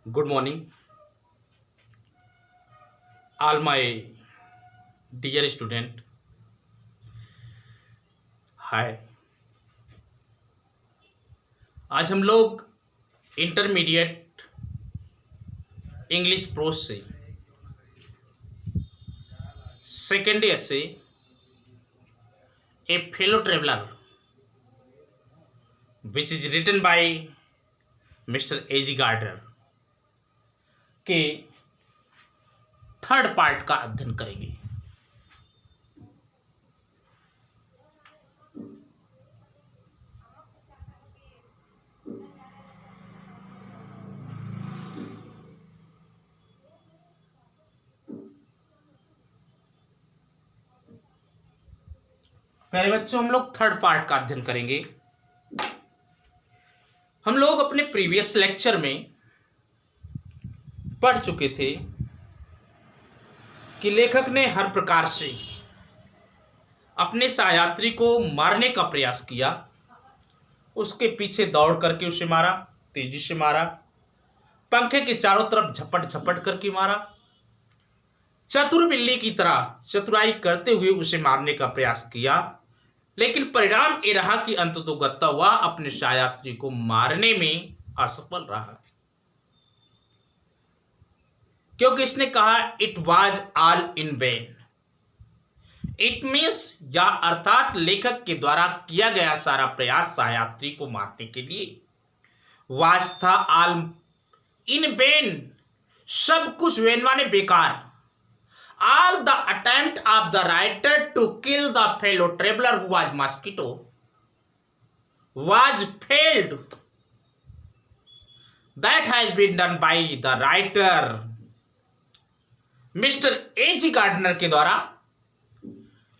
Good morning, all my dear student. हाय। आज हम लोग इंटरमीडिएट इंग्लिश प्रोज से second essay a fellow traveller which is written by mister A G Gardner के third part का अध्ययन करेंगे। प्यारे बच्चों, हम लोग थर्ड पार्ट का अध्ययन करेंगे। हम लोग अपने प्रीवियस लेक्चर में पढ़ चुके थे कि लेखक ने हर प्रकार से अपने सहयात्री को मारने का प्रयास किया। उसके पीछे दौड़ करके उसे मारा, तेजी से मारा, पंखे के चारों तरफ झपट झपट करके मारा, चतुर बिल्ली की तरह चतुराई करते हुए उसे मारने का प्रयास किया। लेकिन परिणाम ये रहा कि अंततोगत्वा वह अपने सहयात्री को मारने में असफल रहा, क्योंकि इसने कहा it was all in when. It means या अर्थात लेखक के द्वारा किया गया सारा प्रयास सहयात्री को मारने के लिए वाज था ऑल इन वेन। सब कुछ वेन माने बेकार। All the attempt of the writer to kill the fellow traveler who was mosquito was failed. That has been done by the writer. Mister A G Gardner के द्वारा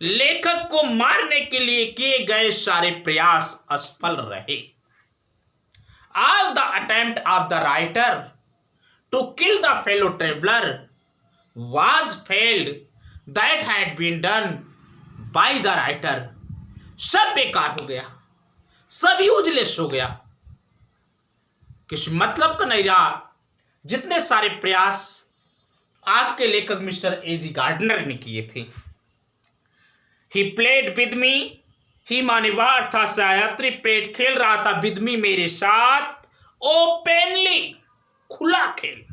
लेखक को मारने के लिए किए गए सारे प्रयास असफल रहे। All the attempt of the writer to kill the fellow traveler was failed that had been done by the writer. सब बेकार हो गया, सब यूजलेस हो गया, किसी मतलब का नहीं रहा। जितने सारे प्रयास आपके लेखक मिस्टर एजी गार्डनर ने किए थे। ही प्लेड विद मी, ही माने वह अर्थात सहयात्री प्लेड खेल रहा था विद मी मेरे साथ, ओपनली खुला खेल।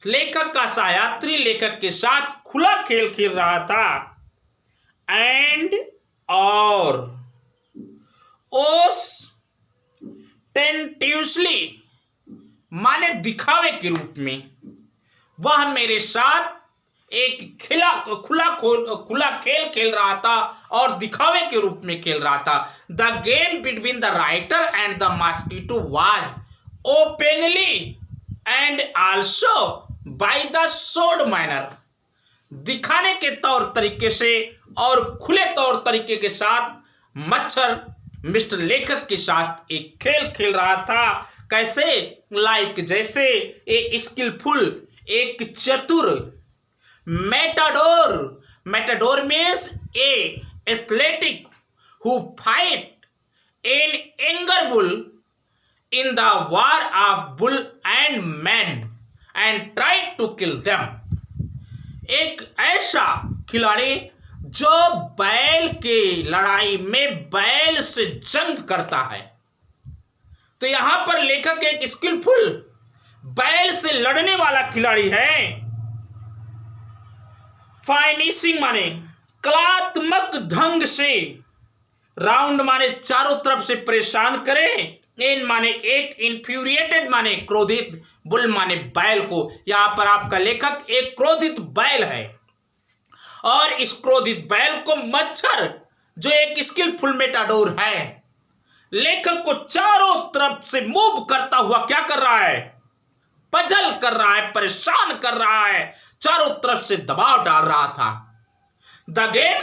लेखक का सहयात्री लेखक के साथ खुला खेल खेल रहा था। एंड और ओस टेंट्यूसली माने दिखावे के रूप में वह मेरे साथ एक खुला खेल खेल रहा था और दिखावे के रूप में खेल रहा था। The game between the writer and the mosquito was openly and also by the सोड मैनर। दिखाने के तौर तरीके से और खुले तौर तरीके के साथ मच्छर मिस्टर लेखक के साथ एक खेल खेल रहा था। कैसे? लाइक जैसे ए स्किलफुल, एक चतुर, Matador. Matador means A athletic who fight in anger bull in the war of bull and man and tried to kill them। एक ऐसा खिलाड़ी जो बैल के लड़ाई में बैल से जंग करता है। तो यहां पर लेखक एक स्किलफुल बैल से लड़ने वाला खिलाड़ी है। फाइनिशिंग माने कलात्मक ढंग से, राउंड माने चारों तरफ से परेशान करे, इन माने एक, इन्फ्यूरिएटेड माने क्रोधित, बुल माने बैल को। यहां पर आपका लेखक एक क्रोधित बैल है और इस क्रोधित बैल को मच्छर जो एक स्किलफुल मेटाडोर है लेखक को चारों तरफ से मूव करता हुआ क्या कर रहा है? पजल कर रहा है, परेशान कर रहा है, चारों तरफ से दबाव डाल रहा था। The game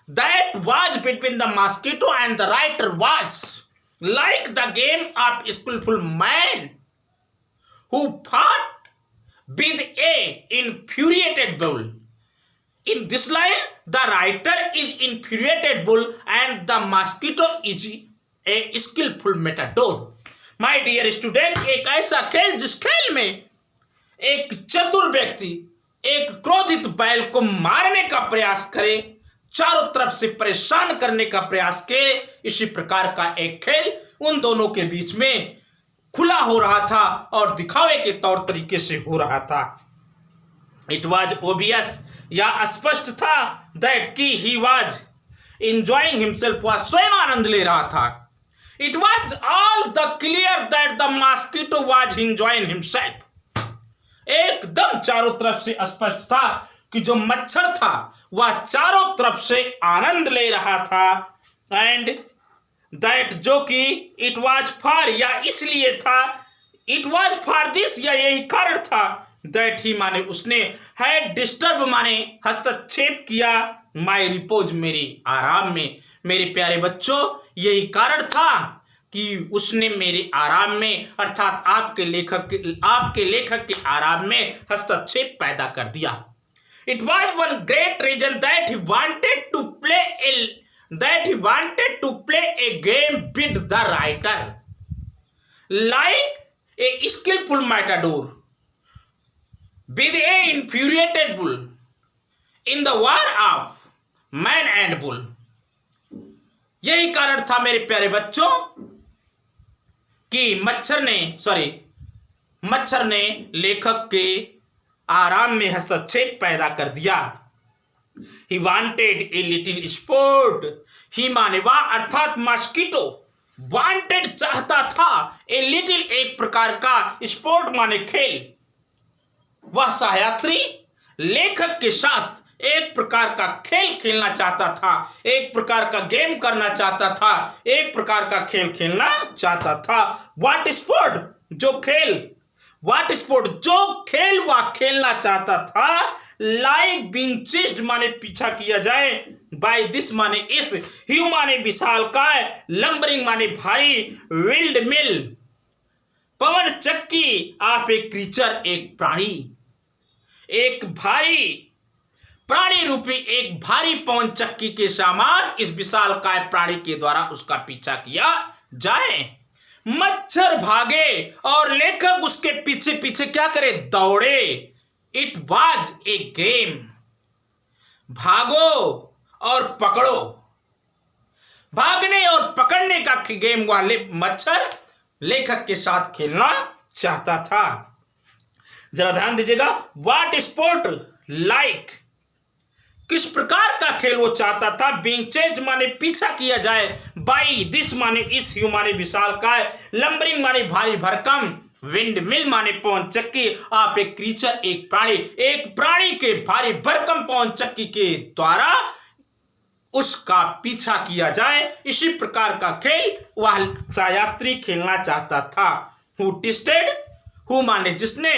that was between the mosquito and the writer was like the game of skillful man who fought with a infuriated bull। In this line, the writer is infuriated bull and the mosquito is a skillful matador। My dear student, एक ऐसा खेल जिस खेल में एक चतुर व्यक्ति एक क्रोधित बैल को मारने का प्रयास करे, चारों तरफ से परेशान करने का प्रयास किए, इसी प्रकार का एक खेल उन दोनों के बीच में खुला हो रहा था और दिखावे के तौर तरीके से हो रहा था। इट वॉज ओबियस, या स्पष्ट था, दैट कि ही वॉज इंजॉइंग हिमसेल्फ, वह स्वयं आनंद ले रहा था। It was all the clear that the mosquito was enjoying himself, एकदम चारों तरफ से स्पष्ट था कि जो मच्छर था वह चारों तरफ से आनंद ले रहा था। एंड दैट, जो कि इट वॉज फॉर, या इसलिए था, इट वॉज फॉर दिस, या यही कारण था, दैट ही माने उसने, हैड डिस्टर्ब माने हस्तक्षेप किया, माई रिपोज, मेरी आराम में। मेरे प्यारे बच्चों, यही कारण था कि उसने मेरे आराम में अर्थात आपके लेखक के आराम में हस्तक्षेप पैदा कर दिया। It was one great reason that he wanted to play a game with the writer, like a skillful matador with a infuriated bull in the war of man and bull। यही कारण था मेरे प्यारे बच्चों कि मच्छर ने लेखक के आराम में हस्तक्षेप पैदा कर दिया। He wanted a little sport, ही माने वह अर्थात मॉस्किटो वांटेड चाहता था, ए लिटिल एक प्रकार का, स्पोर्ट माने खेल, वह सहयात्री लेखक के साथ एक प्रकार का खेल खेलना चाहता था, एक प्रकार का गेम करना चाहता था, एक प्रकार का खेल खेलना चाहता था। व्हाट स्पोर्ट, जो खेल वह खेलना चाहता था, लाइक बीइंग चेस्ड माने पीछा किया जाए, बाय दिस माने इस, ह्यू माने विशालकाय, लंबरिंग माने भारी, विल्ड मिल पवन चक्की, आप एक क्रीचर एक प्राणी, एक भारी प्राणी रूपी एक भारी पवन चक्की के समान इस विशालकाय प्राणी के द्वारा उसका पीछा किया जाए। मच्छर भागे और लेखक उसके पीछे पीछे क्या करे, दौड़े। इट वाज ए गेम, भागो और पकड़ो, भागने और पकड़ने का गेम वाले मच्छर लेखक के साथ खेलना चाहता था। जरा ध्यान दीजिएगा, व्हाट स्पोर्ट लाइक, किस प्रकार का खेल वो चाहता था, बीइंग चेस्ड माने पीछा किया जाए, बाई दिस माने इस, ह्यू माने विशालकाय, लंबरिंग माने भारी भरकम, विंड मिल माने पवन चक्की, आप एक क्रीचर एक प्राणी के भारी भरकम पवन चक्की के द्वारा उसका पीछा किया जाए, इसी प्रकार का खेल वह सहयात्री खेलना चाहता था। हु टेस्टेड, हु माने जिसने,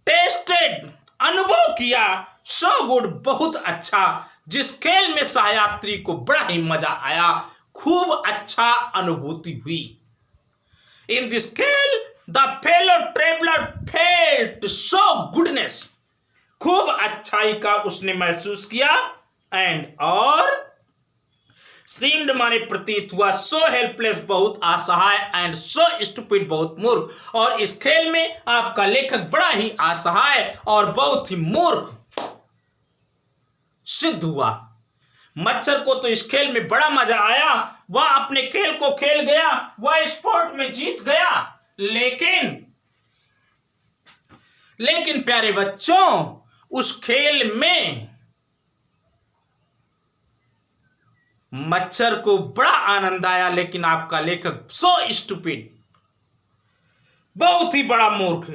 टेस्टेड अनुभव किया, सो गुड बहुत अच्छा, जिस खेल में सहयात्री को बड़ा ही मजा आया, खूब अच्छा अनुभूति हुई। इन दिस खेल the fellow traveller felt so goodness, खूब अच्छाई का उसने महसूस किया, एंड और सीम्ड माने प्रतीत हुआ, सो हेल्पलेस बहुत असहाय, एंड सो स्टूपिड बहुत मूर्ख, और इस खेल में आपका लेखक बड़ा ही असहाय और बहुत ही मूर्ख सिद्ध हुआ। मच्छर को तो इस खेल में बड़ा मजा आया, वह अपने खेल को खेल गया, वह स्पोर्ट में जीत गया, लेकिन प्यारे बच्चों उस खेल में मच्छर को बड़ा आनंद आया, लेकिन आपका लेखक सो स्टूपिड, बहुत ही बड़ा मूर्ख,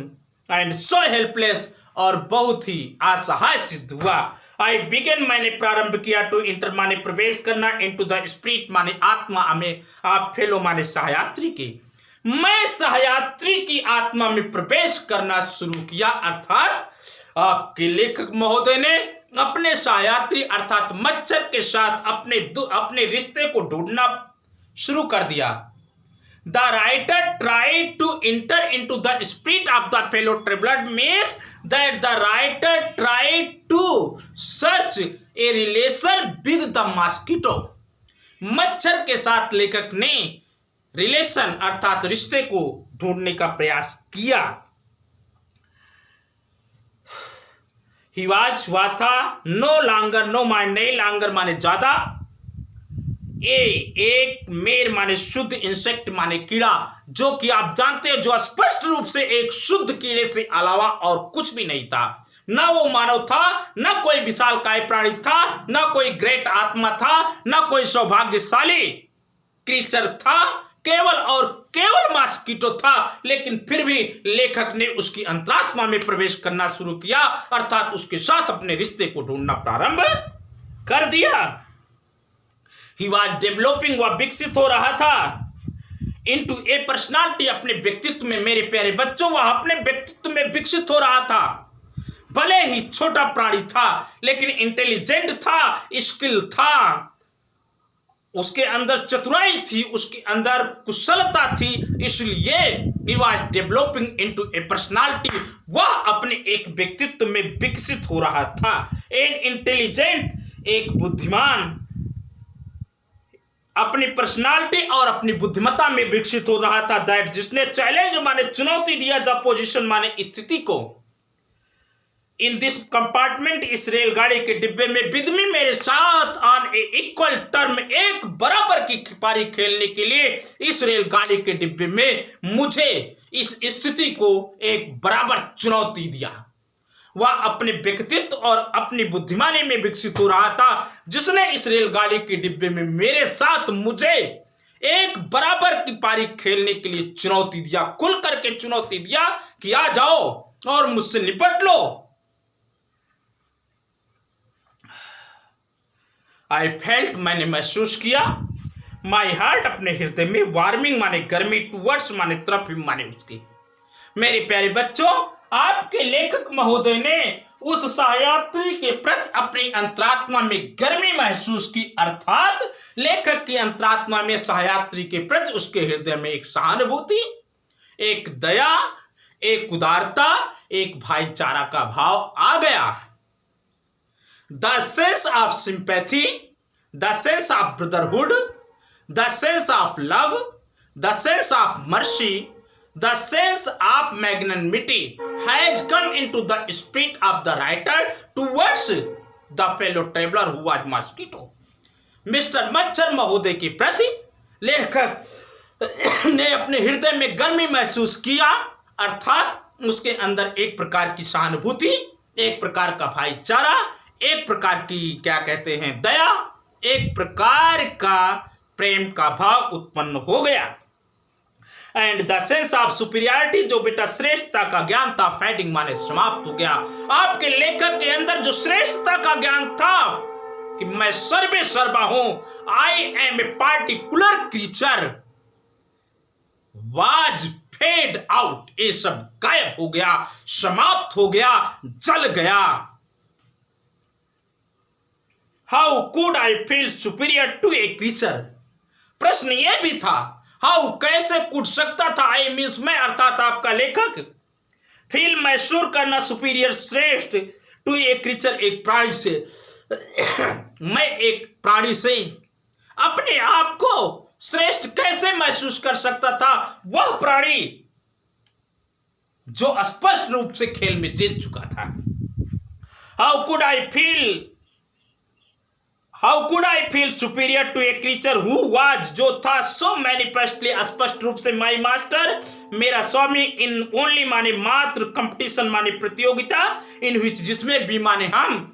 एंड सो हेल्पलेस, और बहुत ही असहाय सिद्ध हुआ। आई बिगेन मैंने प्रारंभ किया, टू इंटर माने प्रवेश करना, इनटू द स्पिरिट माने आत्मा में, आप फेलो माने सहयात्री के, मैं सहयात्री की आत्मा में प्रवेश करना शुरू किया, अर्थात आपके लेखक महोदय ने अपने सहयात्री अर्थात मच्छर के साथ अपने रिश्ते को ढूंढना शुरू कर दिया। The writer tried to enter into the spirit of the fellow traveller means that the writer tried to search a relation with the mosquito, मच्छर के साथ लेखक ने रिलेशन अर्थात रिश्ते को ढूंढने का प्रयास किया। ही वाज हुआ था नो लॉन्गर, नो माने नहीं, लॉन्गर माने ज्यादा, एक मेर माने शुद्ध, इंसेक्ट माने कीड़ा, जो कि आप जानते हो जो स्पष्ट रूप से एक शुद्ध कीड़े से अलावा और कुछ भी नहीं था। न वो मानव था, न कोई विशालकाय प्राणी था, न कोई ग्रेट आत्मा था, न कोई सौभाग्यशाली क्रीचर था, केवल और केवल मॉस्किटो था। लेकिन फिर भी लेखक ने उसकी अंतरात्मा में प्रवेश करना शुरू किया, अर्थात उसके साथ अपने रिश्ते को ढूंढना प्रारंभ कर दिया। ही वॉज डेवलपिंग, वह विकसित हो रहा था इनटू ए पर्सनालिटी, अपने व्यक्तित्व में। मेरे प्यारे बच्चों, वह अपने व्यक्तित्व में विकसित हो रहा था। भले ही छोटा प्राणी था लेकिन इंटेलिजेंट था, स्किल था, उसके अंदर चतुराई थी, उसके अंदर कुशलता थी, इसलिए he was developing into A personality, वह अपने एक व्यक्तित्व में विकसित हो रहा था। एन इंटेलिजेंट, एक बुद्धिमान, अपनी पर्सनालिटी और अपनी बुद्धिमत्ता में विकसित हो रहा था। दैट, जिसने चैलेंज माने चुनौती दिया, द पोजीशन माने स्थिति को, इन दिस कंपार्टमेंट, इस रेलगाड़ी के डिब्बे में, विद मी, मेरे साथ, ऑन ए इक्वल टर्म, एक बराबर की पारी खेलने के लिए इस रेलगाड़ी के डिब्बे में मुझे इस स्थिति को एक बराबर चुनौती दिया। वह अपने व्यक्तित्व और अपनी बुद्धिमानी में विकसित हो रहा था, जिसने इस रेलगाड़ी के डिब्बे में मेरे साथ मुझे एक बराबर की पारी खेलने के लिए चुनौती दिया, खुल करके चुनौती दिया कि आ जाओ और मुझसे निपट लो। आई फेल्ट, मैंने महसूस किया, माई हार्ट, अपने हृदय में, वार्मिंग माने गर्मी, टूवर्ड्स माने तरफ, माने उसकी। मेरे प्यारे बच्चों, आपके लेखक महोदय ने उस सहयात्री के प्रति अपनी अंतरात्मा में गर्मी महसूस की, अर्थात लेखक की अंतरात्मा में सहयात्री के प्रति उसके हृदय में एक सहानुभूति, एक दया, एक उदारता, एक भाईचारा का भाव आ गया। The sense of sympathy, the sense of brotherhood, the sense of love, the sense of mercy, the sense of magnanimity has come into the spirit of the writer towards the fellow traveler who was mosquito. Mister मच्छर महोदय के प्रति लेखक ने अपने हृदय में गर्मी महसूस किया, अर्थात उसके अंदर एक प्रकार की सहानुभूति, एक प्रकार का भाईचारा, एक प्रकार की क्या कहते हैं दया, एक प्रकार का प्रेम का भाव उत्पन्न हो गया। And the sense of superiority, जो बेटा श्रेष्ठता का ज्ञान था, फेडिंग माने समाप्त हो गया। आपके लेखक के अंदर जो श्रेष्ठता का ज्ञान था कि मैं सर्वे सर्वा हूं, I am a particular creature, was fade out, ये सब गायब हो गया, समाप्त हो गया, जल गया। How could I feel superior to a creature, प्रश्न यह भी था, हाउ कैसे कूद सकता था, आई मीन्स मैं, अर्थात आपका लेखक, फील महसूस करना, सुपीरियर श्रेष्ठ, टू ए क्रीचर, एक प्राणी से मैं एक प्राणी से अपने आप को श्रेष्ठ कैसे महसूस कर सकता था, वह प्राणी जो स्पष्ट रूप से खेल में जीत चुका था। How could I feel superior to a creature who was, जो था सो मैनिफेस्टली, स्पष्ट रूप से, माई मास्टर, मेरा स्वामी, इन ओनली माने मात्र, कंपटीशन माने प्रतियोगिता, इन विच, जिसमें भी माने हम,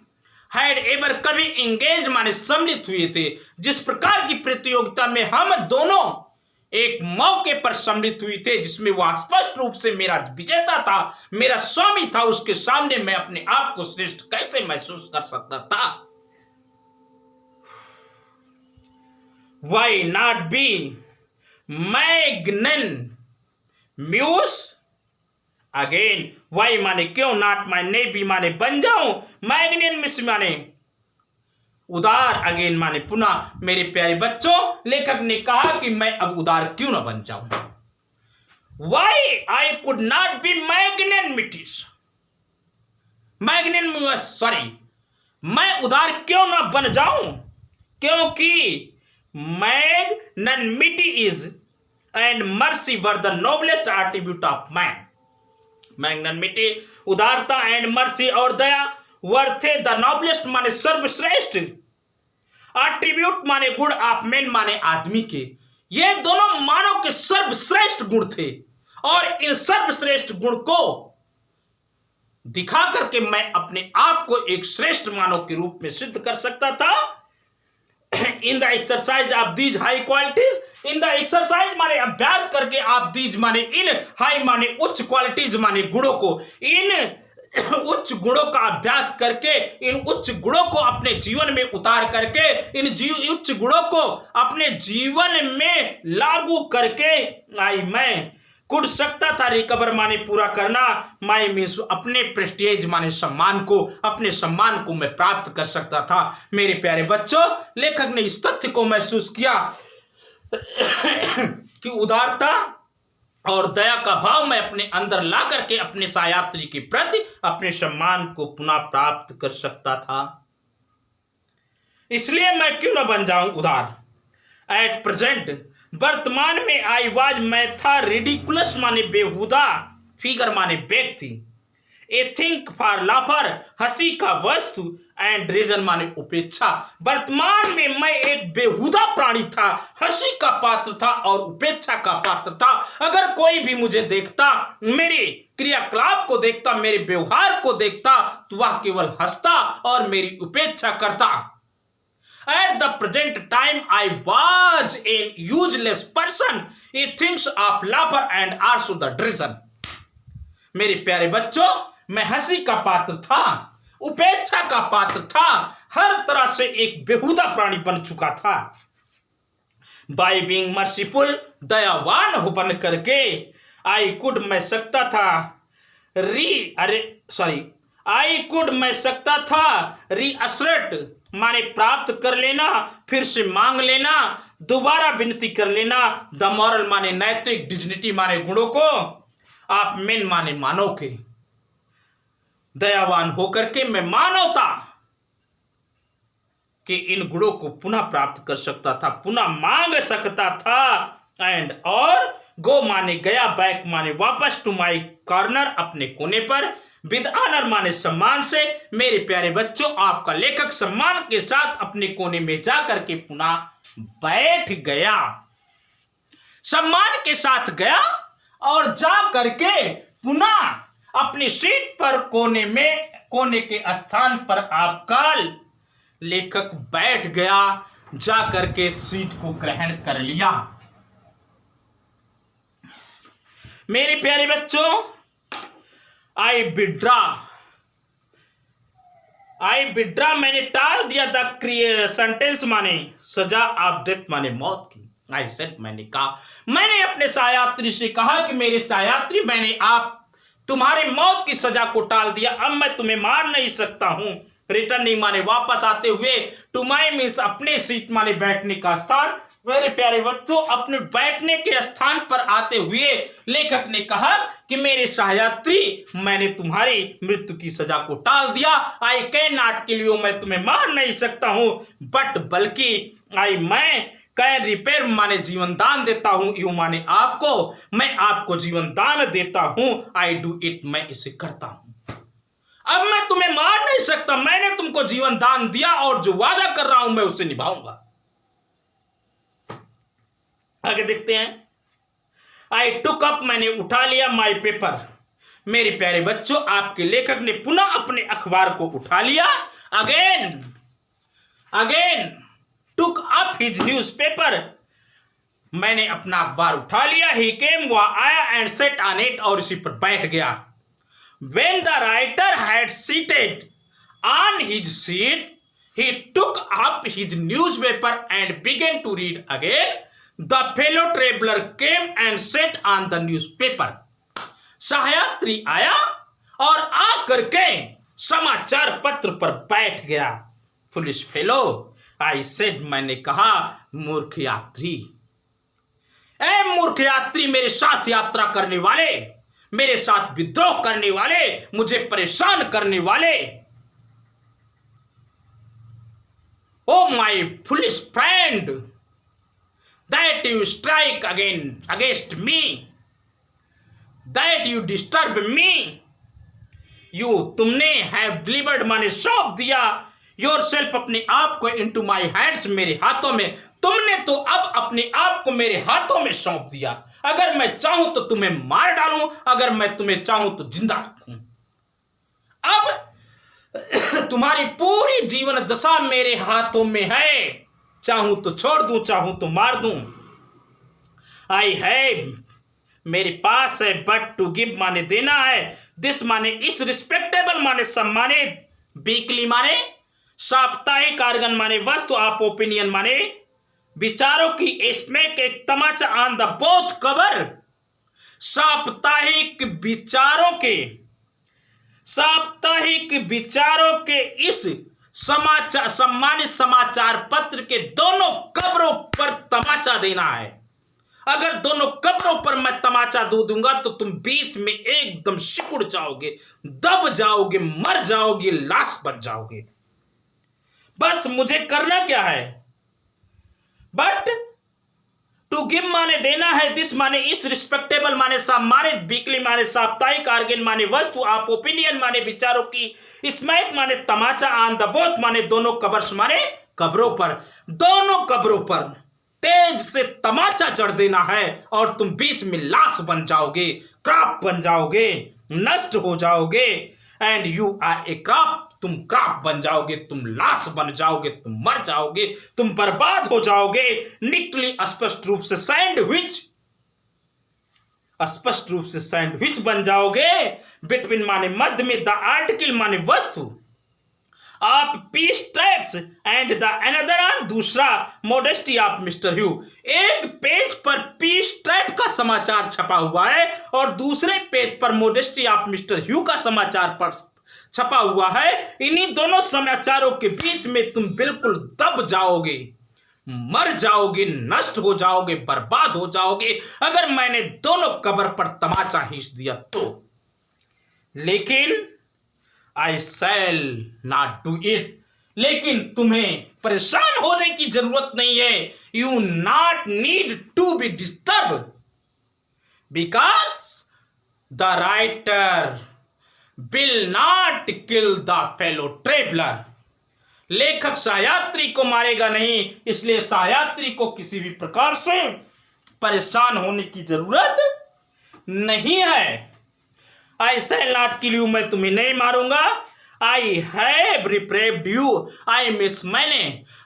हैड एवर, कभी इंगेज माने सम्मिलित हुए थे, जिस प्रकार की प्रतियोगिता में हम दोनों एक मौके पर सम्मिलित हुए थे, जिसमें वह स्पष्ट रूप से मेरा विजेता था, मेरा स्वामी था, उसके सामने मैं अपने आप को श्रेष्ठ कैसे महसूस कर सकता था। Why not be magnanimous again? Why माने क्यों, not माने भी माने बन जाऊं, magnanimous माने उदार, अगेन माने पुनः। मेरे प्यारे बच्चों, लेखक ने कहा कि मैं अब उदार क्यों ना बन जाऊं। Why I could not be magnanimous, sorry, मैं उदार क्यों ना बन जाऊं, क्योंकि magnanimity is and mercy were the noblest attribute of man. Magnanimity उदारता एंड मर्सी और दया वर थे द नोबलेस्ट माने सर्वश्रेष्ठ एट्रीब्यूट माने गुण ऑफ मैन माने आदमी के। ये दोनों मानव के सर्वश्रेष्ठ गुण थे और इन सर्वश्रेष्ठ गुण को दिखा करके मैं अपने आप को एक श्रेष्ठ मानव के रूप में सिद्ध कर सकता था। In the exercise of these high qualities, in the exercise माने अभ्यास करके आप दीज माने इन हाई माने उच्च क्वालिटीज माने गुणों को, इन उच्च गुणों का अभ्यास करके, इन उच्च गुणों को अपने जीवन में उतार करके, इन उच्च गुणों को अपने जीवन में लागू करके आई मैं कुछ सकता था रिकवर माने पूरा करना, माई मीन्स अपने प्रेस्टीज माने सम्मान को, अपने सम्मान को मैं प्राप्त कर सकता था। मेरे प्यारे बच्चों, लेखक ने इस तथ्य को महसूस किया कि उदारता और दया का भाव मैं अपने अंदर ला करके अपने सहयात्री के प्रति अपने सम्मान को पुनः प्राप्त कर सकता था। इसलिए मैं क्यों न बन जाऊं उदार। एट प्रेजेंट वर्तमान में आई वाज मैं था रिडिकुलस माने बेहुदा, फिगर माने व्यक्ति, ए थिंक फॉर लाफर हंसी का वस्तु एंड रीजन माने उपेक्षा। वर्तमान में मैं एक बेहुदा प्राणी था, हंसी का पात्र था और उपेक्षा का पात्र था। अगर कोई भी मुझे देखता, मेरे क्रियाकलाप को देखता, मेरे व्यवहार को देखता, तो वह केवल हंसता और मेरी उपेक्षा करता। At the present time, I was a useless person. He thinks of laughter and also the reason. मेरे प्यारे बच्चों, मैं हंसी का पात्र था, उपेक्षा का पात्र था, हर तरह से एक बेहुदा प्राणी बन चुका था। By being merciful, दयावान हो बन करके, I could मैं सकता था मैं सकता था रीअसर्ट माने प्राप्त कर लेना, फिर से मांग लेना, दोबारा विनती कर लेना, द मॉरल माने नैतिक, डिग्निटी माने गुणों को, आप मेन माने मानव के। दयावान होकर के मैं मानवता के इन गुणों को पुनः प्राप्त कर सकता था, पुनः मांग सकता था। एंड और गो माने गया, बैक माने वापस, टू माई कॉर्नर अपने कोने पर, विद ऑनर माने सम्मान से। मेरे प्यारे बच्चों, आपका लेखक सम्मान के साथ अपने कोने में जाकर के पुनः बैठ गया, सम्मान के साथ गया और जा करके पुनः अपनी सीट पर कोने के स्थान पर आपका लेखक बैठ गया, जा करके सीट को ग्रहण कर लिया। मेरे प्यारे बच्चों, आई विड्रा मैंने टाल दिया था सेंटेंस माने सजा ऑफ डेथ माने मौत की। आई सेड मैंने कहा, मैंने अपने सहयात्री से कहा कि मेरे सहयात्री, मैंने तुम्हारे मौत की सजा को टाल दिया, अब मैं तुम्हें मार नहीं सकता हूं। रिटर्निंग माने वापस आते हुए, टू माई मीन्स अपने सीट माने बैठने का स्थान। मेरे प्यारे बच्चों, अपने बैठने के स्थान पर आते हुए लेखक ने कहा कि मेरे सहयात्री, मैंने तुम्हारी मृत्यु की सजा को टाल दिया। I can not kill you, मैं तुम्हें मार नहीं सकता हूं, बट बल्कि मैं कैन रिपेयर माने जीवन दान देता हूं, यू माने आपको, मैं आपको जीवन दान देता हूं। आई डू इट, मैं इसे करता हूं। अब मैं तुम्हें मार नहीं सकता, मैंने तुमको जीवन दान दिया और जो वादा कर रहा हूं मैं उसे निभाऊंगा। आगे देखते हैं। आई टुक अप, मैंने उठा लिया, माई पेपर। मेरे प्यारे बच्चों, आपके लेखक ने पुनः अपने अखबार को उठा लिया। Again took up his newspaper, मैंने अपना अखबार उठा लिया। ही केम, वह आया, एंड सेट ऑन इट, और इसी पर बैठ गया। When the writer had seated on his seat, he took up his newspaper and began to read again. The fellow traveler came and sat on the newspaper. सहयात्री आया और आ करके समाचार पत्र पर बैठ गया। Foolish fellow, I said, मैंने कहा, मूर्ख यात्री। ए मूर्ख यात्री, मेरे साथ यात्रा करने वाले, मेरे साथ विद्रोह करने वाले, मुझे परेशान करने वाले, oh my foolish friend, that you strike against me, that you disturb me, तुमने हैव डिलीवर्ड माने सौंप दिया योर सेल्फ अपने आप को इनटू माई हैंड्स, मेरे हाथों में। तुमने तो अब अपने आप को मेरे हाथों में सौंप दिया। अगर मैं चाहूं तो तुम्हें मार डालूं, अगर मैं तुम्हें चाहूं तो जिंदा रखूं। अब तुम्हारी पूरी जीवन दशा मेरे हाथों में है। चाहूं तो छोड़ दूं, चाहूं तो मार दूं। आई हैव, मेरे पास है, बट टू गिव माने देना है, दिस माने इस, रिस्पेक्टेबल माने सम्मानित, वीकली माने साप्ताहिक, आर्गन माने वस्तु, आप ओपिनियन माने विचारों की, इसमें एक तमाचा ऑन द बोथ कवर, साप्ताहिक विचारों के इस समाचार, सम्मानित समाचार पत्र के दोनों कवरों पर तमाचा देना है। अगर दोनों कब्रों पर मैं तमाचा दूंगा तो तुम बीच में एकदम सिकुड़ जाओगे, दब जाओगे, मर जाओगे, लाश बन जाओगे। बस मुझे करना क्या है? बट टू गिव माने देना है, दिस माने इस, रिस्पेक्टेबल माने सम्मानित, वीकली माने साप्ताहिक, आर्गन माने वस्तु, आप ओपिनियन माने विचारों की, स्मैक माने तमाचा, ऑन द बोथ माने दोनों कब्र्स माने कब्रों पर, दोनों कब्रों पर तेज से तमाचा जड़ देना है और तुम बीच में लाश बन जाओगे, क्रॉप बन जाओगे, नष्ट हो जाओगे। And you are a crop, तुम क्रॉप बन जाओगे, तुम लाश बन जाओगे, तुम मर जाओगे, तुम बर्बाद हो जाओगे। निकली स्पष्ट रूप से सैंडविच, स्पष्ट रूप से सैंडविच बन जाओगे। बिटवीन माने मध्य में, द आर्टिकल माने वस्तु, आप piece types and the another on, दूसरा मॉडेस्टी ऑफ मिस्टर ह्यू। एक पेज पर पीस टाइप का समाचार छपा हुआ है और दूसरे पेज पर मॉडेस्टी ऑफ मिस्टर ह्यू का समाचार पर छपा हुआ है। इन्हीं दोनों समाचारों के बीच में तुम बिल्कुल दब जाओगे, मर जाओगे, नष्ट हो जाओगे, बर्बाद हो जाओगे अगर मैंने दोनों कब्र पर तमाचा खींच दिया तो। लेकिन I shall not do it, लेकिन तुम्हें परेशान होने की जरूरत नहीं है। You not need to be disturbed because the writer will not kill the fellow traveler. लेखक सहयात्री को मारेगा नहीं, इसलिए सहयात्री को किसी भी प्रकार से परेशान होने की जरूरत नहीं है। I shall not kill you, मैं तुम्हें नहीं मारूंगा। I have reprieved you, I miss मैंने,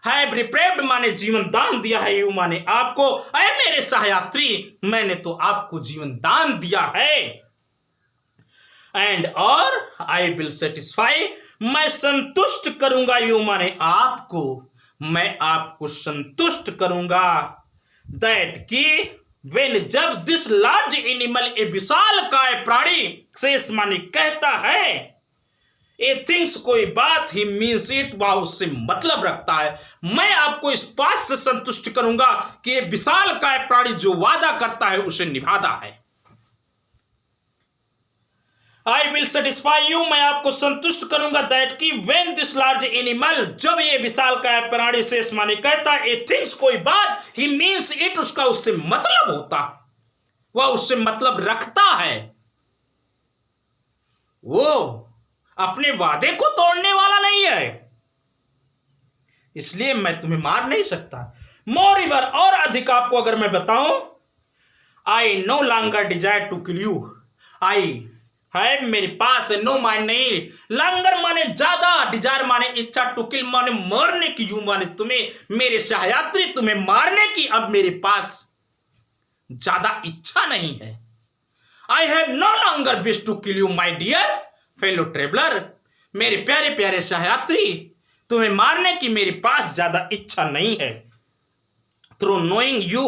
have reprieved माने जीवन दान दिया है, you माने आपको, ऐ मेरे सहयात्री मैंने तो आपको जीवन दान दिया है। And और I will satisfy, मैं संतुष्ट करूंगा, you माने आपको, मैं आपको संतुष्ट करूंगा। That की When जब दिस लार्ज एनिमल, ए विशाल काय प्राणी, शेष माने कहता है, ए थिंग्स कोई बात, ही मीन्स इट, वह उससे मतलब रखता है। मैं आपको इस बात से संतुष्ट करूंगा कि ये विशाल काय प्राणी जो वादा करता है उसे निभाता है। आई विल सेटिस्फाई यू, मैं आपको संतुष्ट करूंगा। दैट की वेन दिस लार्ज एनिमल, जब ये विशाल काय प्राणी शेष माने कहता है, ए थिंग्स कोई बात, ही मीन्स इट, उसका उससे मतलब होता, वह उससे मतलब रखता है। वो अपने वादे को तोड़ने वाला नहीं है, इसलिए मैं तुम्हें मार नहीं सकता। मोर इवर, और अधिक आपको अगर मैं बताऊं, I no longer desire to kill you, आई है मेरे पास है, नो माने नहीं, लंगर माने ज्यादा, डिजायर माने इच्छा, टू किल माने मारने की, यू माने तुम्हें, मेरे सहयात्री तुम्हें मारने की अब मेरे पास ज्यादा इच्छा नहीं है। I have no longer wish to kill you my dear fellow traveller, मेरे प्यारे प्यारे सहयात्री तुम्हें मारने की मेरे पास ज्यादा इच्छा नहीं है। Through knowing you,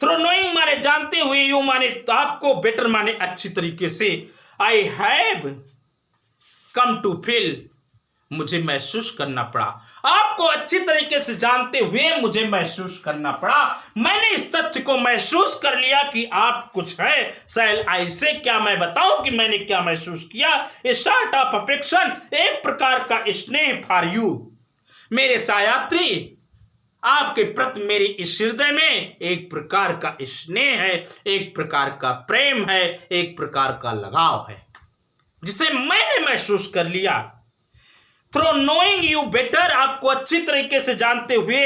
through knowing माने जानते हुए, यू माने आपको, बेटर माने अच्छी तरीके से, I have come to feel, मुझे महसूस करना पड़ा, आपको अच्छी तरीके से जानते हुए मुझे महसूस करना पड़ा। मैंने इस तथ्य को महसूस कर लिया कि आप कुछ है। सैल आई से, क्या मैं बताऊं कि मैंने क्या महसूस किया? ए सॉर्ट ऑफ अफेक्शन, एक प्रकार का स्नेह फॉर यू, मेरे सहयात्री आपके प्रति मेरे इस हृदय में एक प्रकार का स्नेह है, एक प्रकार का प्रेम है, एक प्रकार का लगाव है, जिसे मैंने महसूस कर लिया। थ्रू नोइंग यू बेटर, आपको अच्छी तरीके से जानते हुए,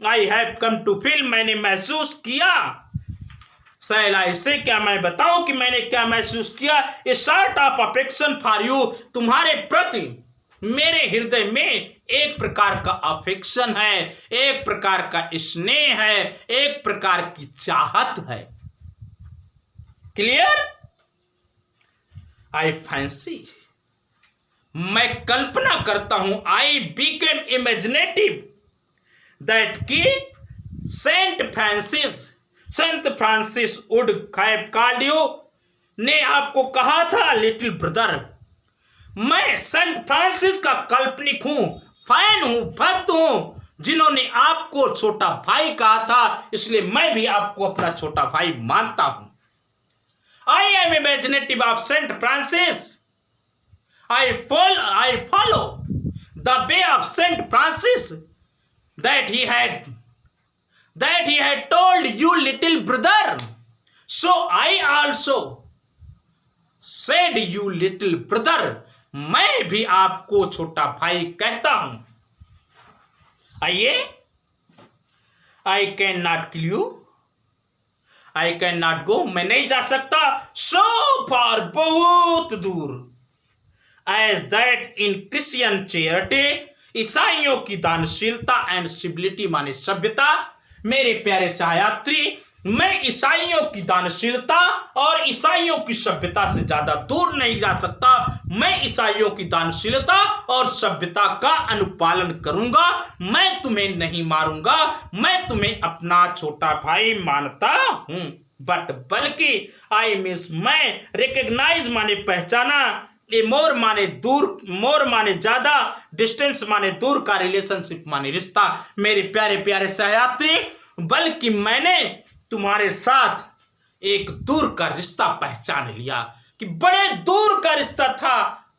I have come to feel, मैंने महसूस किया। शैल आई से, क्या मैं बताऊं कि मैंने क्या महसूस किया? A sort of affection for you, तुम्हारे प्रति मेरे हृदय में एक प्रकार का अफेक्शन है, एक प्रकार का स्नेह है, एक प्रकार की चाहत है। क्लियर? आई फैंसी, मैं कल्पना करता हूं, आई बिकेम इमेजिनेटिव दैट की Saint Francis would have called you, ने आपको कहा था लिटिल ब्रदर। मैं सेंट फ्रांसिस का काल्पनिक हूं, फैन हूं, भक्त हूं, जिन्होंने आपको छोटा भाई कहा था, इसलिए मैं भी आपको अपना छोटा भाई मानता हूं। I am imaginative of Saint Francis, I follow the way of Saint Francis that he had told you, little brother. So I also said you, little brother. मैं भी आपको छोटा भाई कहता हूं। आइए, I cannot kill you, I cannot go, मैं नहीं जा सकता so far, बहुत दूर। As that in Christian charity, ईसाइयों की दानशीलता एंड सिविलिटी माने सभ्यता। मेरे प्यारे सहयात्री, मैं ईसाइयों की दानशीलता और ईसाइयों की सभ्यता से ज्यादा दूर नहीं जा सकता। मैं ईसाइयों की दानशीलता और सभ्यता का अनुपालन करूंगा। मैं तुम्हें नहीं मारूंगा, मैं तुम्हें अपना छोटा भाई मानता हूं। बट बल्कि आई मिस, मैं रिकग्नाइज माने पहचाना, ये मोर माने दूर, मोर माने ज्यादा, डिस्टेंस माने दूर का, रिलेशनशिप माने रिश्ता। मेरे प्यारे प्यारे सहयात्री, बल्कि मैंने तुम्हारे साथ एक दूर का रिश्ता पहचान लिया कि बड़े दूर का रिश्ता था।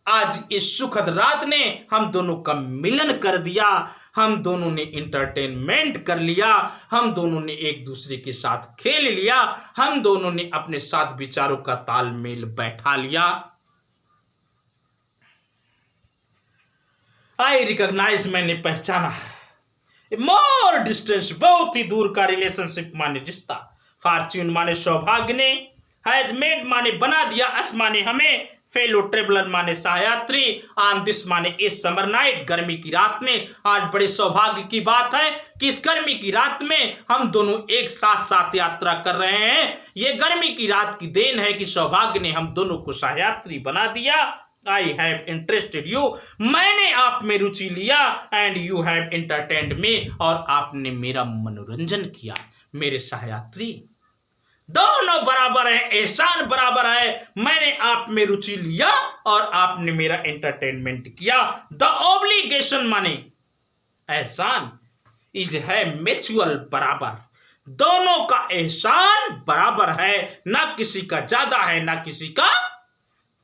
आज इस सुखद रात ने हम दोनों का मिलन कर दिया, हम दोनों ने इंटरटेनमेंट कर लिया, हम दोनों ने एक दूसरे के साथ खेल लिया, हम दोनों ने अपने साथ विचारों का तालमेल बैठा लिया। आई रिकॉग्नाइज, मैंने पहचाना, मोर डिस्टेंस, बहुत ही दूर का रिलेशनशिप माने रिश्ता। फॉर्च्यून माने सौभाग्य ने, हैज मेड माने बना दिया, अस माने हमें, फेलो ट्रेवलर माने सहयात्री, ऑन दिस माने इस समर नाइट, गर्मी की रात में। आज बड़े सौभाग्य की बात है कि इस गर्मी की रात में हम दोनों एक साथ साथ यात्रा कर रहे हैं। ये गर्मी की रात की देन है कि सौभाग्य ने हम दोनों को सहयात्री बना दिया। आई हैव इंटरेस्टेड यू, मैंने आप में रुचि लिया, एंड यू हैव एंटरटेन्ड मी, और आपने मेरा मनोरंजन किया। मेरे सहयात्री, दोनों बराबर है, एहसान बराबर है। मैंने आप में रुचि लिया और आपने मेरा एंटरटेनमेंट किया। द ऑब्लिगेशन माने एहसान, इज है म्यूचुअल, बराबर। दोनों का एहसान बराबर है, ना किसी का ज्यादा है ना किसी का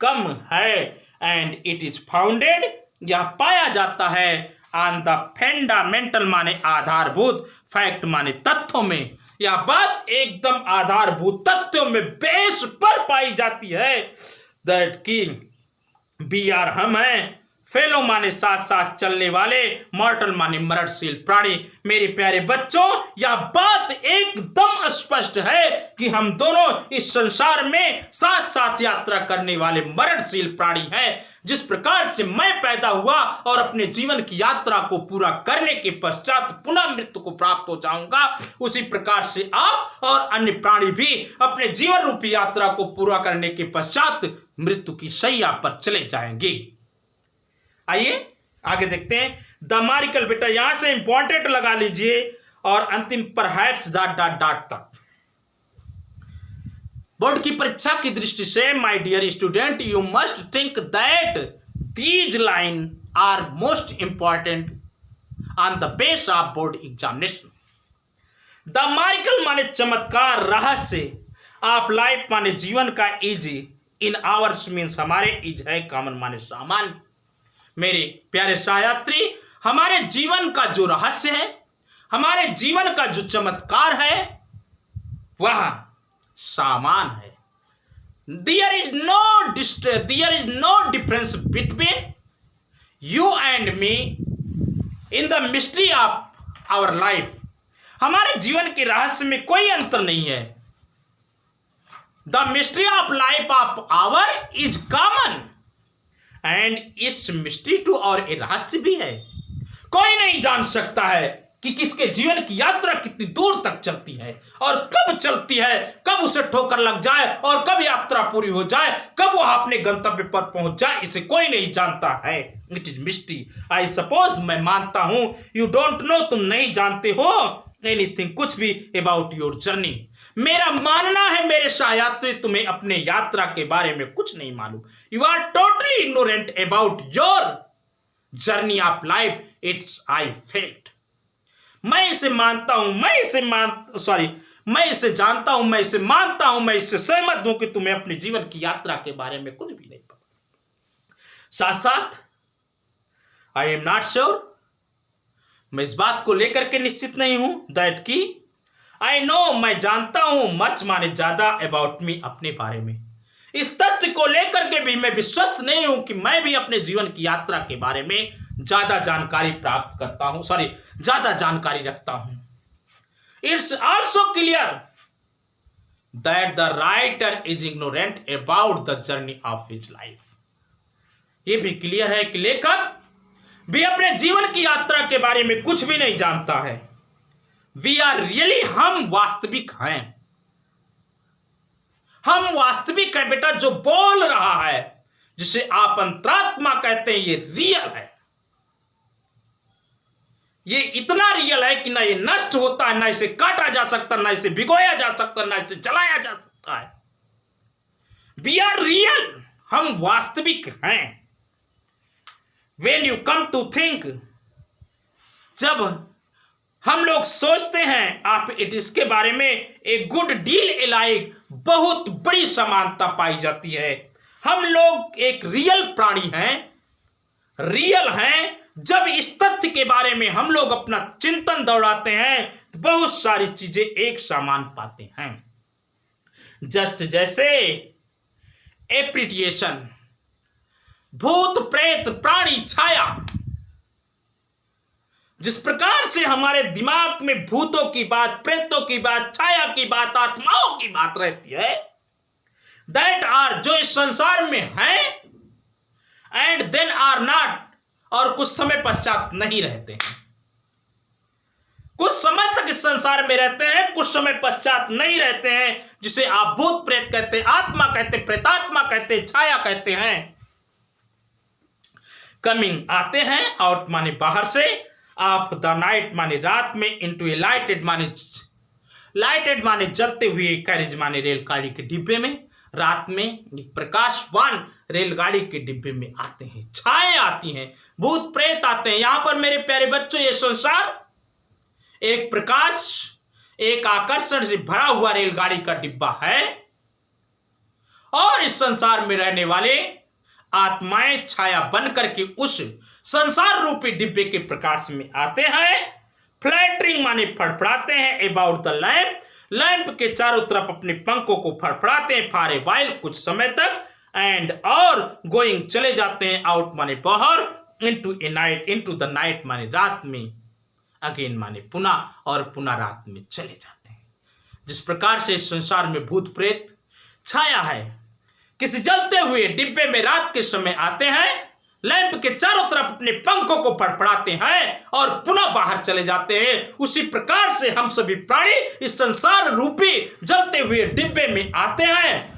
कम है। एंड इट इज फाउंडेड, यह पाया जाता है, ऑन द फंडामेंटल माने आधारभूत, फैक्ट माने तथ्यों में। यह बात एकदम आधारभूत तथ्यों में बेस पर पाई जाती है, दैट की बी आर, हम हैं, फेलो माने साथ साथ चलने वाले, मॉर्टल माने मरणशील प्राणी। मेरे प्यारे बच्चों, यह बात एकदम स्पष्ट है कि हम दोनों इस संसार में साथ साथ यात्रा करने वाले मरणशील प्राणी हैं। जिस प्रकार से मैं पैदा हुआ और अपने जीवन की यात्रा को पूरा करने के पश्चात पुनः मृत्यु को प्राप्त हो जाऊंगा, उसी प्रकार से आप और अन्य प्राणी भी अपने जीवन रूपी यात्रा को पूरा करने के पश्चात मृत्यु की शैया पर चले जाएंगे। आइए आगे देखते हैं। द मार्कल, बेटा यहां से इंपॉर्टेंट लगा लीजिए और अंतिम परहैप्स ... तक। बोर्ड की परीक्षा की दृष्टि से my dear student, you must think that these line are most important on the base of board examination. The miracle माने चमत्कार, रहस्य ऑफ लाइफ माने जीवन का, इज इन आवर्स मीन्स हमारे, इज है कॉमन माने सामान्य। मेरे प्यारे सहयात्री, हमारे जीवन का जो रहस्य है, हमारे जीवन का जो चमत्कार है वह सामान है। There is no difference between you and me in the mystery of our life. हमारे जीवन के रहस्य में कोई अंतर नहीं है। The mystery of life of our is common and its mystery to our रहस्य भी है। कोई नहीं जान सकता है कि किसके जीवन की यात्रा कितनी दूर तक चलती है और कब चलती है, कब उसे ठोकर लग जाए और कब यात्रा पूरी हो जाए, कब वह अपने गंतव्य पर पहुंच जाए, इसे कोई नहीं जानता है। It is mystery. I suppose, मैं मानता हूं, यू डोंट नो, तुम नहीं जानते हो एनीथिंग, कुछ भी अबाउट योर जर्नी। मेरा मानना है मेरे सहयात्री, तुम्हें अपने यात्रा के बारे में कुछ नहीं मालूम। You are totally ignorant about your journey of life. It's I felt. मैं इसे मानता हूं, मैं इसे जानता हूं, मैं इसे मानता हूं, मैं इससे सहमत हूं कि तुम्हें अपने जीवन की यात्रा के बारे में कुछ भी नहीं पता। साथ साथ आई एम नॉट श्योर, मैं इस बात को लेकर के निश्चित नहीं हूं, दैट की आई नो, मैं जानता हूं, मच माने ज्यादा, अबाउट मी, अपने बारे में। इस तथ्य को लेकर के भी मैं विश्वस्त नहीं हूं कि मैं भी अपने जीवन की यात्रा के बारे में ज्यादा जानकारी प्राप्त करता हूं, ज्यादा जानकारी रखता हूं। It's also clear that the writer is ignorant about the journey of his life. यह भी क्लियर है कि लेखक भी अपने जीवन की यात्रा के बारे में कुछ भी नहीं जानता है। वी आर रियली, हम वास्तविक हैं, हम वास्तविक हैं बेटा। जो बोल रहा है, जिसे आप अंतरात्मा कहते हैं, ये रियल है। ये इतना रियल है कि ना ये नष्ट होता है, ना इसे काटा जा सकता, ना इसे भिगोया जा सकता, ना इसे जलाया जा सकता है। वी आर रियल, हम वास्तविक हैं। When you come to think, जब हम लोग सोचते हैं आप इसके बारे में, एक गुड डील एलाइक, बहुत बड़ी समानता पाई जाती है। हम लोग एक रियल प्राणी हैं, रियल हैं। जब इस तथ्य के बारे में हम लोग अपना चिंतन दौड़ाते हैं तो बहुत सारी चीजें एक समान पाते हैं। जस्ट जैसे एप्रिटिएशन, भूत प्रेत प्राणी छाया, जिस प्रकार से हमारे दिमाग में भूतों की बात, प्रेतों की बात, छाया की बात, आत्माओं की बात रहती है, दैट आर, जो इस संसार में है, एंड देन आर नॉट, और कुछ समय पश्चात नहीं रहते हैं। कुछ समय तक इस संसार में रहते हैं, कुछ समय पश्चात नहीं रहते हैं, जिसे आप भूत प्रेत कहते हैं, आत्मा कहते हैं, प्रेतात्मा कहते हैं, छाया कहते हैं। कमिंग आते हैं, आउट माने बाहर से, ऑफ द नाइट माने रात में, इनटू ए लाइटेड माने जलते हुए, कैरेज माने रेलगाड़ी के डिब्बे में, रात में प्रकाशवान रेलगाड़ी के डिब्बे में आते हैं। छाए आती हैं, भूत प्रेत आते हैं। यहां पर मेरे प्यारे बच्चों, ये संसार एक प्रकाश, एक आकर्षण से भरा हुआ रेलगाड़ी का डिब्बा है, और इस संसार में रहने वाले आत्माएं छाया बन करके उस संसार रूपी डिब्बे के प्रकाश में आते हैं। फ्लैटरिंग माने फड़फड़ाते हैं, अबाउट द लैंप, लैंप के चारों तरफ अपने पंखों को फड़फड़ाते हैं, फॉर ए व्हाइल, कुछ समय तक, एंड और गोइंग, चले जाते हैं, आउट माने बाहर, into A night, into the night माने रात में, अगेन माने पुनः, और पुनः रात में चले जाते हैं। जिस प्रकार से इस संसार में भूत प्रेत छाया है, किसी जलते हुए डिब्बे में रात के समय आते हैं, लैंप के चारों तरफ अपने पंखों को फड़फड़ाते हैं और पुनः बाहर चले जाते हैं। उसी प्रकार से हम सभी प्राणी इस संसार रूपी जलते हुए डिब्बे में आते हैं।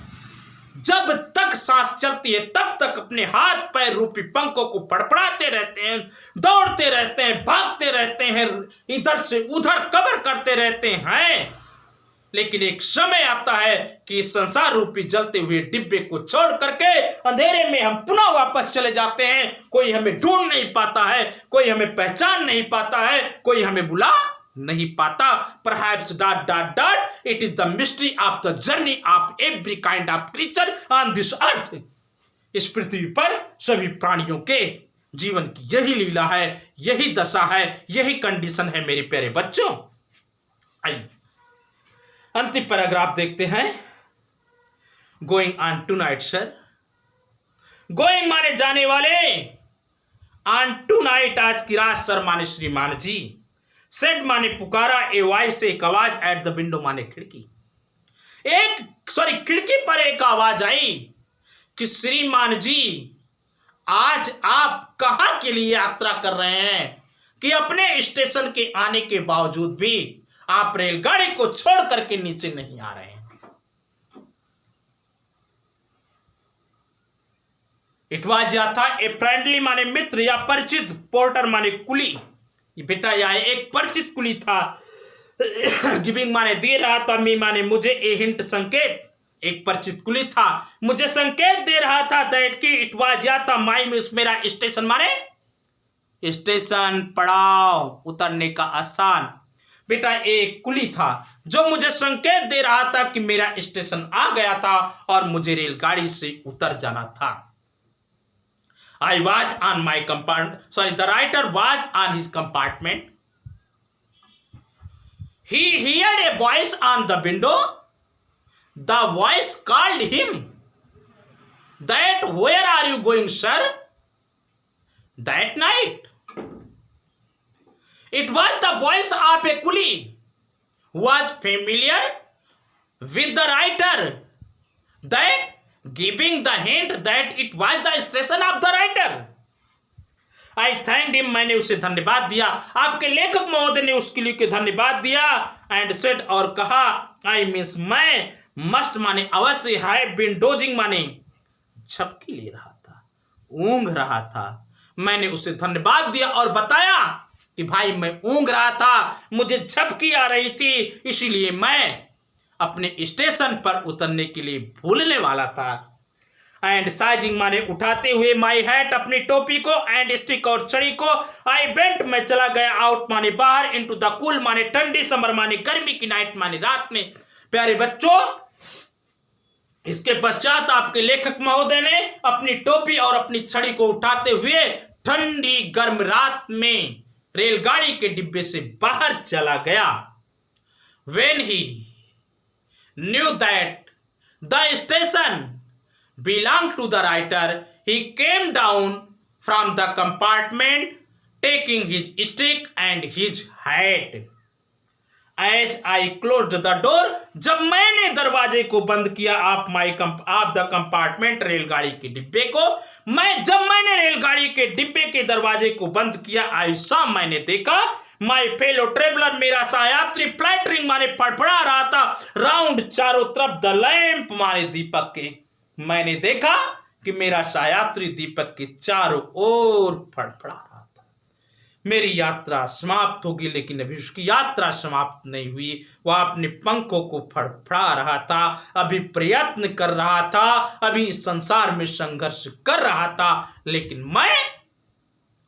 जब तक सांस चलती है तब तक अपने हाथ पैर रूपी पंखों को फड़फड़ाते रहते हैं, दौड़ते रहते हैं, भागते रहते हैं, इधर से उधर कवर करते रहते हैं। लेकिन एक समय आता है कि इस संसार रूपी जलते हुए डिब्बे को छोड़ करके अंधेरे में हम पुनः वापस चले जाते हैं। कोई हमें ढूंढ नहीं पाता है, कोई हमें पहचान नहीं पाता है, कोई हमें बुला नहीं पाता। Perhaps ... it is the mystery of the journey of every kind of creature on this earth. इस पृथ्वी पर सभी प्राणियों के जीवन की यही लीला है, यही दशा है, यही कंडीशन है मेरे प्यारे बच्चों। आइए अंतिम पैराग्राफ देखते हैं। Going on tonight sir, going माने जाने वाले, ऑन टू नाइट आज की रात सर माने श्रीमान जी, सेड माने पुकारा, ए वॉइस एक आवाज, एट द विंडो माने खिड़की, खिड़की पर एक आवाज आई कि श्रीमान जी आज आप कहां के लिए यात्रा कर रहे हैं कि अपने स्टेशन के आने के बावजूद भी आप रेलगाड़ी को छोड़ करके नीचे नहीं आ रहे हैं। इट वाज या था ए फ्रेंडली माने मित्र या परिचित, पोर्टर माने कुली, बेटा यह एक परिचित कुली था, गिविंग माने दे रहा था, मी माने मुझे, ए हिंट संकेत, एक परिचित कुली था मुझे संकेत दे रहा था, दैट की इट वाज या था माई मिस मेरा स्टेशन माने स्टेशन, पड़ाव, उतरने का स्थान। बेटा एक कुली था जो मुझे संकेत दे रहा था कि मेरा स्टेशन आ गया था और मुझे रेलगाड़ी से उतर जाना था। I was on my compartment. Sorry, the writer was on his compartment. He heard a voice on the window. The voice called him. That where are you going, sir? That night. It was the voice of a coolie who was familiar with the writer. That giving the hint that it was the station of the writer. I thanked him. मैंने उसे धन्यवाद दिया, आपके लेखक महोदय ने उसके लिए धन्यवाद दिया। एंड सेड और कहा, आई मीन्स मैं, मस्ट माने अवश्य, हैव बीन डोजिंग माने झपकी ले रहा था, ऊंघ रहा था। मैंने उसे धन्यवाद दिया और बताया कि भाई मैं ऊंघ रहा था, मुझे झपकी आ रही थी, इसीलिए मैं अपने स्टेशन पर उतरने के लिए भूलने वाला था। एंड साइजिंग माने उठाते हुए, माई हैट अपनी टोपी को, एंड स्टिक और छड़ी को, आई बेंट मैं चला गया, आउट माने बाहर, इनटू द कूल माने ठंडी, समर माने गर्मी की, नाइट माने रात में। प्यारे बच्चों, इसके पश्चात आपके लेखक महोदय ने अपनी टोपी और अपनी छड़ी को उठाते हुए ठंडी गर्म रात में रेलगाड़ी के डिब्बे से बाहर चला गया। When he knew that the station belonged to the writer, he came down from the compartment, taking his stick and his hat. As I closed the door, जब मैंने दरवाजे को बंद किया, आप द कंपार्टमेंट, रेलगाड़ी के डिब्बे को, जब मैंने रेलगाड़ी के डिब्बे के दरवाजे को बंद किया, आई सॉ मैंने देखा, माई फेलो ट्रेवलर मेरा सहयात्री, फ्लैटरिंग माने फड़फड़ा रहा था, राउंड चारों तरफ, द लैंप माने दीपक के, मैंने देखा कि मेरा सहयात्री दीपक के चारों ओर फड़फड़ा रहा था। मेरी यात्रा समाप्त होगी, लेकिन अभी उसकी यात्रा समाप्त नहीं हुई। वह अपने पंखों को फड़फड़ा रहा था, अभी प्रयत्न कर रहा था, अभी इस संसार में संघर्ष कर रहा था, लेकिन मैं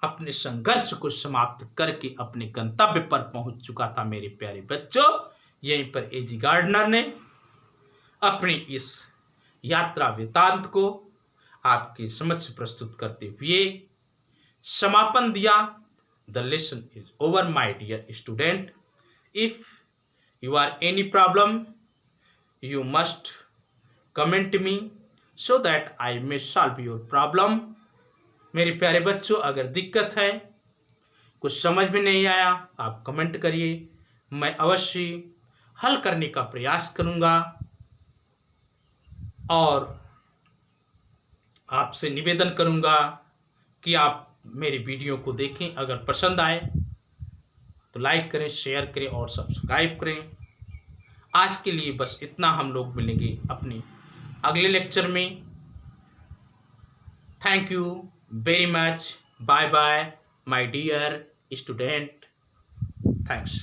अपने संघर्ष को समाप्त करके अपने गंतव्य पर पहुंच चुका था। मेरे प्यारे बच्चों, यहीं पर एजी गार्डनर ने अपनी इस यात्रा वृत्तांत को आपके समक्ष प्रस्तुत करते हुए समापन दिया। The lesson is over, my dear student. If you are any problem, you must comment me so that I may solve your problem. मेरे प्यारे बच्चों, अगर दिक्कत है, कुछ समझ में नहीं आया, आप कमेंट करिए, मैं अवश्य हल करने का प्रयास करूँगा। और आपसे निवेदन करूँगा कि आप मेरे वीडियो को देखें, अगर पसंद आए तो लाइक करें, शेयर करें और सब्सक्राइब करें। आज के लिए बस इतना, हम लोग मिलेंगे अपने अगले लेक्चर में। Thank you very much, bye bye my dear student, thanks.